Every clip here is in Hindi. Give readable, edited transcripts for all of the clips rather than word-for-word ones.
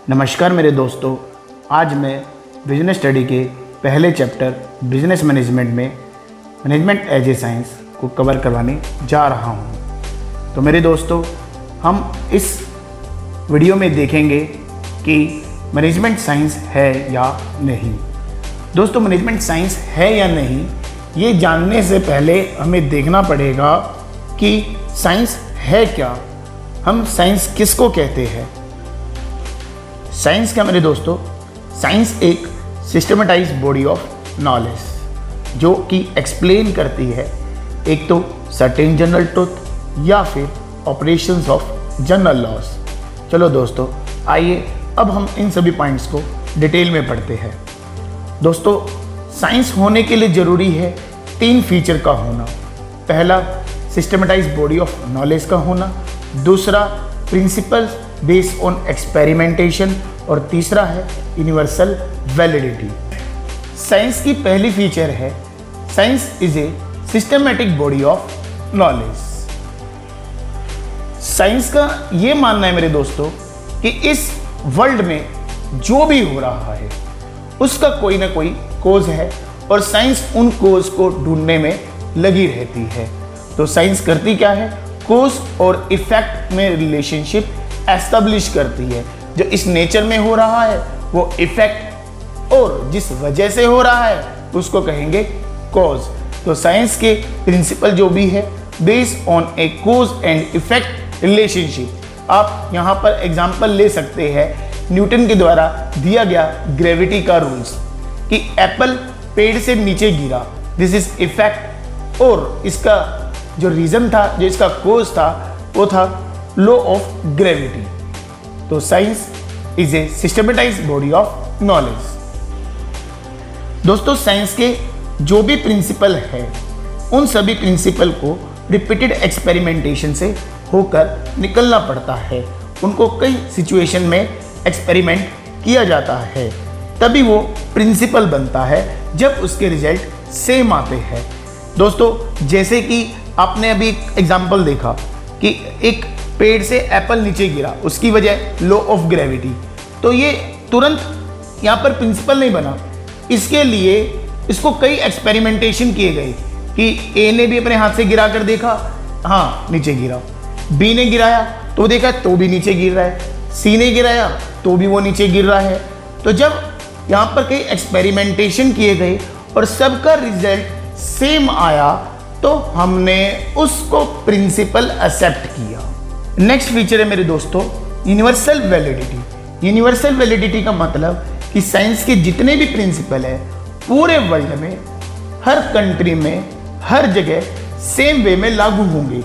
नमस्कार मेरे दोस्तों, आज मैं बिजनेस स्टडी के पहले चैप्टर बिजनेस मैनेजमेंट में मैनेजमेंट एज ए साइंस को कवर करवाने जा रहा हूं। तो मेरे दोस्तों, हम इस वीडियो में देखेंगे कि मैनेजमेंट साइंस है या नहीं। दोस्तों, मैनेजमेंट साइंस है या नहीं ये जानने से पहले हमें देखना पड़ेगा कि साइंस है क्या, हम साइंस किसको कहते हैं। साइंस क्या मेरे दोस्तों? साइंस एक सिस्टमेटाइज बॉडी ऑफ नॉलेज जो कि एक्सप्लेन करती है एक तो सर्टेन जनरल ट्रुथ या फिर ऑपरेशंस ऑफ जनरल लॉस। चलो दोस्तों, आइए अब हम इन सभी पॉइंट्स को डिटेल में पढ़ते हैं। दोस्तों, साइंस होने के लिए ज़रूरी है 3 फीचर का होना। पहला, सिस्टमेटाइज बॉडी ऑफ नॉलेज का होना। दूसरा, प्रिंसिपल्स बेस्ड ऑन एक्सपेरिमेंटेशन। और तीसरा है यूनिवर्सल वैलिडिटी। साइंस की पहली फीचर है science is a systematic body of knowledge. Science का ये मानना है मेरे दोस्तों कि इस वर्ल्ड में जो भी हो रहा है उसका कोई ना कोई कोज है और साइंस उन कोज को ढूंढने में लगी रहती है। तो साइंस करती क्या है? कोज और इफेक्ट में रिलेशनशिप एस्टेब्लिश करती है। जो इस नेचर में हो रहा है वो इफेक्ट और जिस वजह से हो रहा है उसको कहेंगे कॉज। तो साइंस के प्रिंसिपल जो भी है based on A cause and effect relationship. आप यहाँ पर एग्जांपल ले सकते हैं न्यूटन के द्वारा दिया गया ग्रेविटी का रूल्स कि एप्पल पेड़ से नीचे गिरा, दिस इज इफेक्ट, और इसका जो रीजन था, जो इसका कॉज था, वो था लॉ ऑफ ग्रेविटी। तो science is a systematised body of knowledge. दोस्तों, साइंस के जो भी प्रिंसिपल है उन सभी प्रिंसिपल को रिपीटेड एक्सपेरिमेंटेशन से होकर निकलना पड़ता है। उनको कई सिचुएशन में एक्सपेरिमेंट किया जाता है, तभी वो प्रिंसिपल बनता है जब उसके रिजल्ट सेम आते हैं। दोस्तों, जैसे कि आपने अभी एक एग्जाम्पल देखा कि एक पेड़ से एप्पल नीचे गिरा, उसकी वजह लॉ ऑफ ग्रेविटी। तो ये तुरंत यहाँ पर प्रिंसिपल नहीं बना, इसके लिए इसको कई एक्सपेरिमेंटेशन किए गए कि ए ने भी अपने हाथ से गिरा कर देखा, हाँ नीचे गिरा। बी ने गिराया तो देखा तो भी नीचे गिर रहा है। सी ने गिराया तो भी वो नीचे गिर रहा है। तो जब यहाँ पर कई एक्सपेरिमेंटेशन किए गए और सबका रिजल्ट सेम आया तो हमने उसको प्रिंसिपल एक्सेप्ट किया। नेक्स्ट फीचर है मेरे दोस्तों यूनिवर्सल वैलिडिटी। यूनिवर्सल वैलिडिटी का मतलब कि साइंस के जितने भी प्रिंसिपल है पूरे वर्ल्ड में, हर कंट्री में, हर जगह सेम वे में लागू होंगे,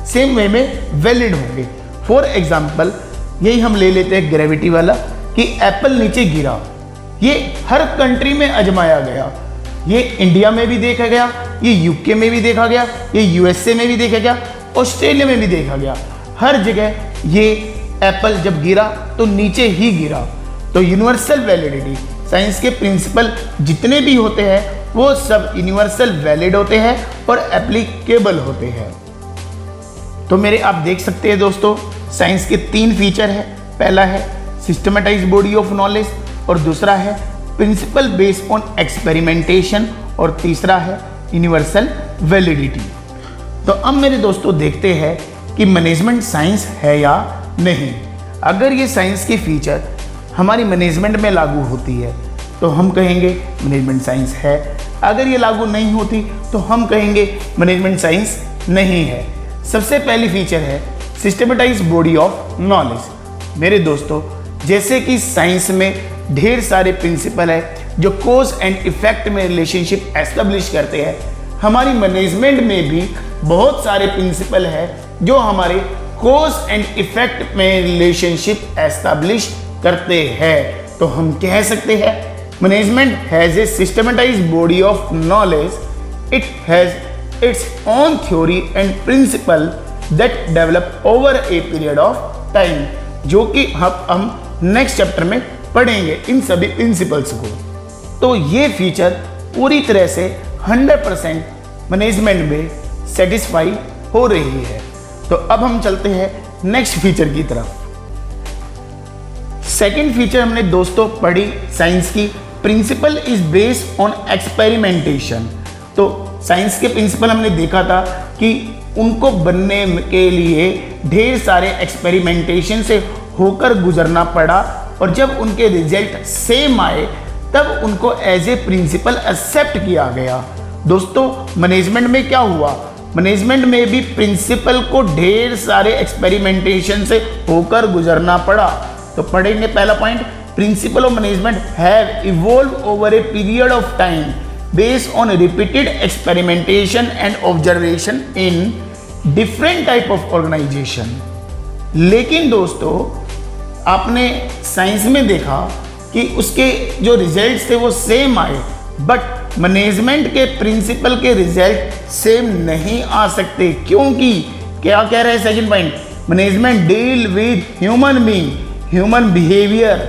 सेम वे में वैलिड होंगे। फॉर एग्जाम्पल, यही हम ले लेते हैं ग्रेविटी वाला कि एप्पल नीचे गिरा, ये हर कंट्री में आजमाया गया। ये इंडिया में भी देखा गया, ये यूके में भी देखा गया, ये यूएसए में भी देखा गया, ऑस्ट्रेलिया में भी देखा गया। हर जगह ये एप्पल जब गिरा तो नीचे ही गिरा। तो यूनिवर्सल वैलिडिटी, साइंस के प्रिंसिपल जितने भी होते हैं वो सब यूनिवर्सल वैलिड होते हैं और एप्लीकेबल होते हैं। तो मेरे आप देख सकते हैं दोस्तों, साइंस के 3 फीचर है। पहला है सिस्टमेटाइज बॉडी ऑफ नॉलेज, और दूसरा है प्रिंसिपल बेस्ड ऑन एक्सपेरिमेंटेशन, और तीसरा है यूनिवर्सल वैलिडिटी। तो अब मेरे दोस्तों देखते हैं कि मैनेजमेंट साइंस है या नहीं। अगर ये साइंस के फीचर हमारी मैनेजमेंट में लागू होती है तो हम कहेंगे मैनेजमेंट साइंस है। अगर ये लागू नहीं होती तो हम कहेंगे मैनेजमेंट साइंस नहीं है। सबसे पहली फीचर है सिस्टमेटाइज बॉडी ऑफ नॉलेज। मेरे दोस्तों, जैसे कि साइंस में ढेर सारे प्रिंसिपल है जो कॉज एंड इफेक्ट में रिलेशनशिप एस्टेब्लिश करते हैं, हमारी मैनेजमेंट में भी बहुत सारे प्रिंसिपल है जो हमारे कॉज एंड इफेक्ट में रिलेशनशिप एस्टेब्लिश करते हैं। तो हम कह सकते हैं management has a systematised body of knowledge, it has its own theory and principal that develop over a period of time, जो कि हम नेक्स्ट चैप्टर में पढ़ेंगे इन सभी प्रिंसिपल्स को। तो ये फीचर पूरी तरह से 100% मैनेजमेंट में सेटिस्फाई हो रही है। तो अब हम चलते हैं नेक्स्ट फीचर की तरफ। सेकेंड फीचर हमने दोस्तों पढ़ी साइंस की, principle is based on experimentation. तो साइंस के प्रिंसिपल हमने देखा था कि उनको बनने के लिए ढेर सारे एक्सपेरिमेंटेशन से होकर गुजरना पड़ा, और जब उनके रिजल्ट सेम आए तब उनको एज ए प्रिंसिपल एक्सेप्ट किया गया। दोस्तों मैनेजमेंट में क्या हुआ, मैनेजमेंट में भी प्रिंसिपल को ढेर सारे एक्सपेरिमेंटेशन से होकर गुजरना पड़ा। तो पढ़ेंगे पहला point, principle of management have evolve over a period of time based on repeated experimentation and observation in different type of organisation. लेकिन दोस्तों आपने साइंस में देखा कि उसके जो रिजल्ट्स थे वो सेम आए, बट मैनेजमेंट के प्रिंसिपल के रिजल्ट सेम नहीं आ सकते, क्योंकि क्या कह रहे हैं second point, management deal with human being, human behaviour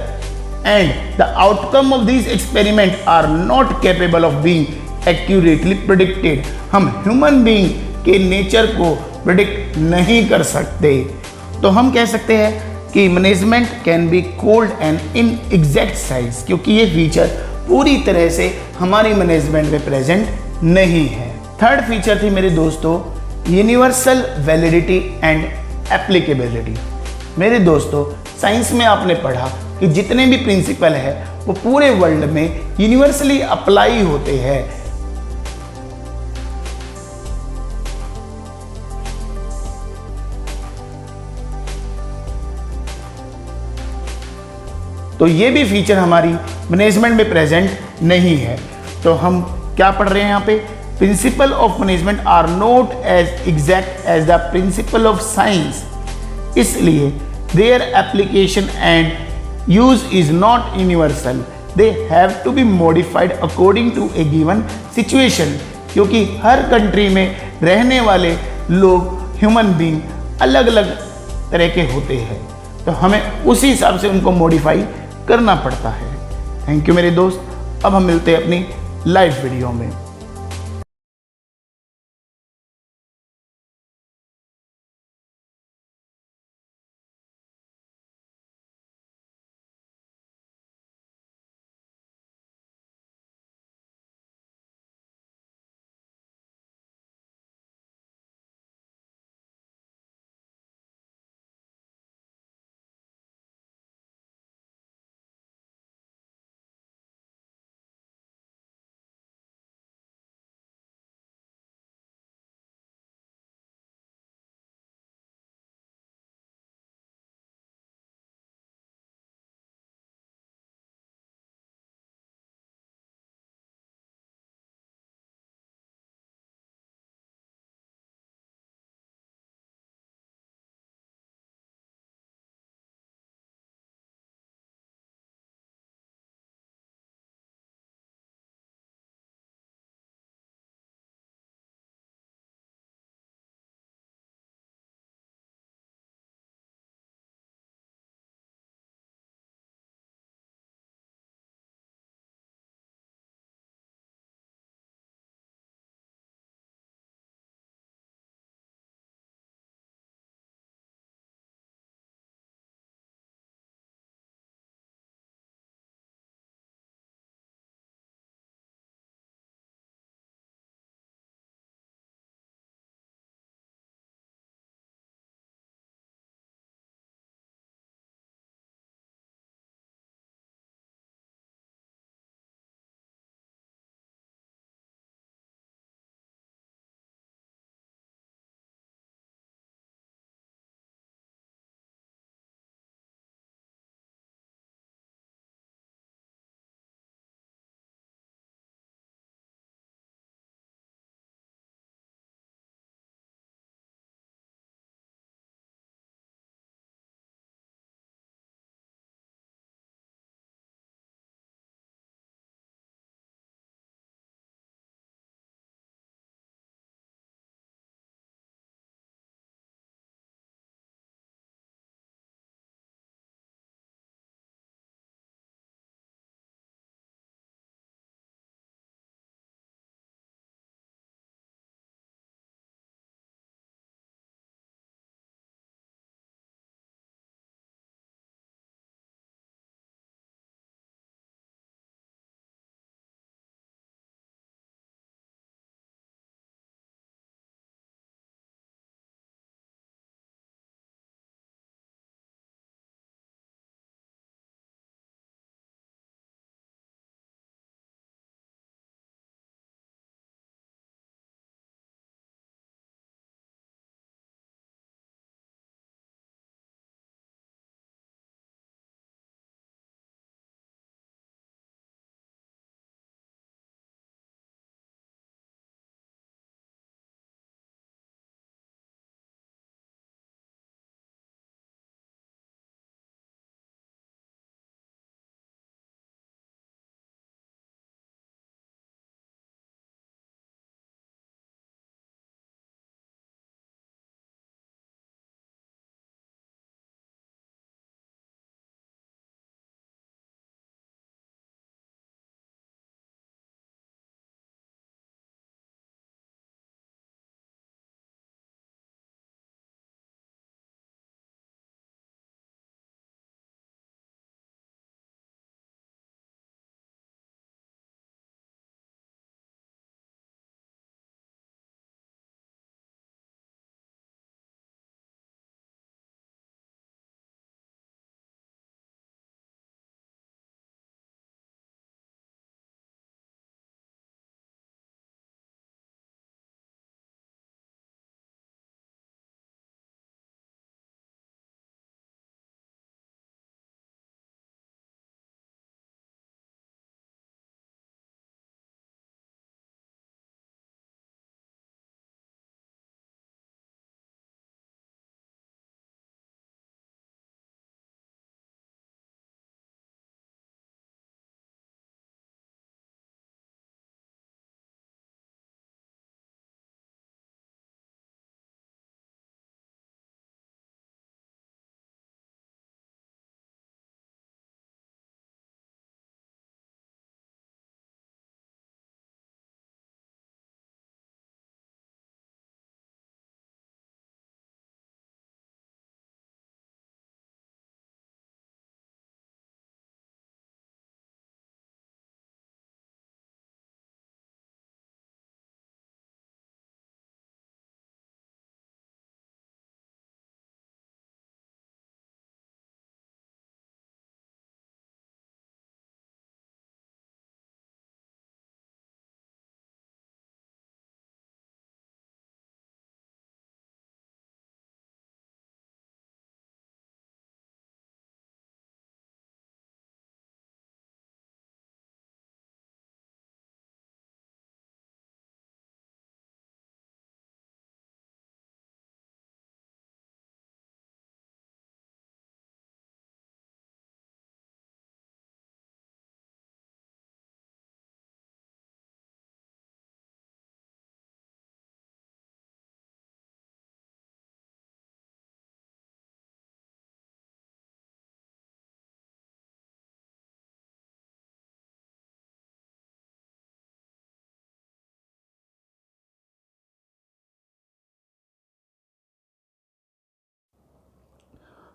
and the outcome of this experiment are not capable of being accurately predicted. हम ह्यूमन बीइंग के नेचर को प्रिडिक्ट नहीं कर सकते। तो हम कह सकते हैं कि management can be called an inexact science, क्योंकि ये फीचर पूरी तरह से हमारी मैनेजमेंट में प्रेजेंट नहीं है। थर्ड फीचर थी मेरे दोस्तों यूनिवर्सल वैलिडिटी एंड एप्लीकेबिलिटी। मेरे दोस्तों साइंस में आपने पढ़ा कि जितने भी प्रिंसिपल है वो पूरे वर्ल्ड में यूनिवर्सली अप्लाई होते हैं। तो ये भी फीचर हमारी मैनेजमेंट में प्रेजेंट नहीं है। तो हम क्या पढ़ रहे हैं यहाँ पे, principle of management are not as exact as the principle of science, इसलिए their application and use is not universal, they have to be modified according to a given situation. क्योंकि हर कंट्री में रहने वाले लोग ह्यूमन बीइंग अलग अलग तरह के होते हैं, तो हमें उसी हिसाब से उनको मॉडिफाई करना पड़ता है। थैंक यू मेरे दोस्त, अब हम मिलते हैं अपनी लाइव वीडियो में।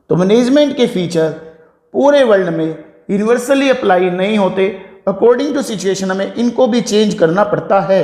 तो मैनेजमेंट के फीचर पूरे वर्ल्ड में यूनिवर्सली अप्लाई नहीं होते, अकॉर्डिंग टू सिचुएशन हमें इनको भी चेंज करना पड़ता है।